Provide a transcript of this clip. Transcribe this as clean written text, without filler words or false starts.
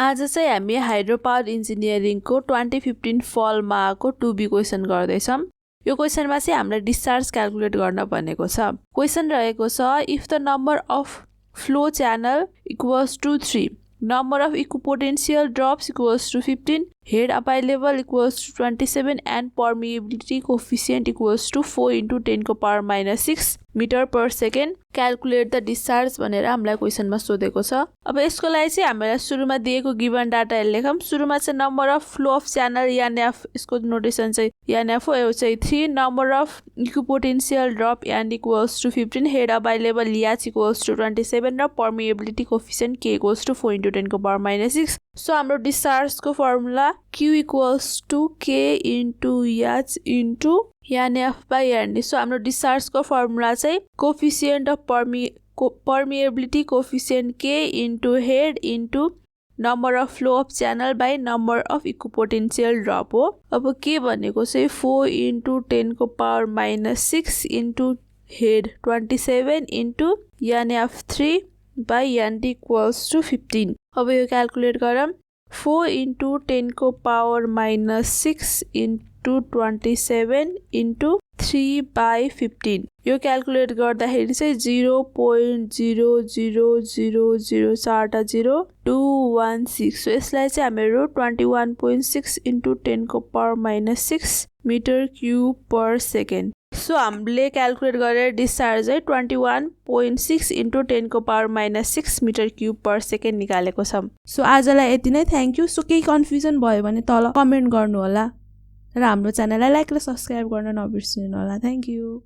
आज चाहिँ हामी हाइड्रो पावर इन्जिनियरिङको 2015 फलमा आएको 2B क्वेशन गर्दैछौँ। यो क्वेशनमा चाहिँ हामीले डिस्चार्ज क्याल्कुलेट गर्न भनेको छ। क्वेशन रहेको छ if the number of flow channel equals to 3, number of equipotential drops equals to 15, head available equals to 27 and permeability coefficient equals to 4 × 10⁻⁻6 metre per second, calculate the discharge भनेर हामीलाई क्वेशनमा सोधेको छ। अब यसको लागि चाहिँ हामीलाई सुरुमा दिएको गिभन डाटा लेखौँ। सुरुमा चाहिँ number of flow of channel NF, यसको नोटेसन चाहिँ एनएफ हो, यो चाहिँ 3, number of equipotential drop and equals to 15, head available H equals to 27 र permeability coefficient K equals to 4 × 10⁻⁻6। So हाम्रो डिस्चार्जको formula Q equals to K × H × NF/ND। So हाम्रो डिस्चार्जको फर्मुला चाहिँ coefficient of permeability coefficient K × head × number of flow of channel by number of equipotential drop हो। अब के भनेको चाहिँ 4 × 10⁻⁻6 × हेड 27 × NF3/ND इक्वल्स टु 15। अब यो क्याल्कुलेट गरौँ। 4 × 10⁻⁻6 × 27 × 3/15। यो क्याल्कुलेट गर्दाखेरि चाहिँ 0.000040216। सो यसलाई चाहिँ हामीहरू 21.6 × 10⁻⁻6 metre cube per second. So हामीले क्याल्कुलेट गरेर डिस्चार्ज चाहिँ 21.6 × 10⁻⁻6 मिटर क्युब पर सेकेन्ड निकालेको छौँ। सो आजलाई यति नै, थ्याङ्क यू। सो केही कन्फ्युजन भयो भने तल कमेन्ट गर्नु होला र हाम्रो च्यानललाई लाइक र सब्स्क्राइब गर्न नबिर्सिनु होला। Thank you.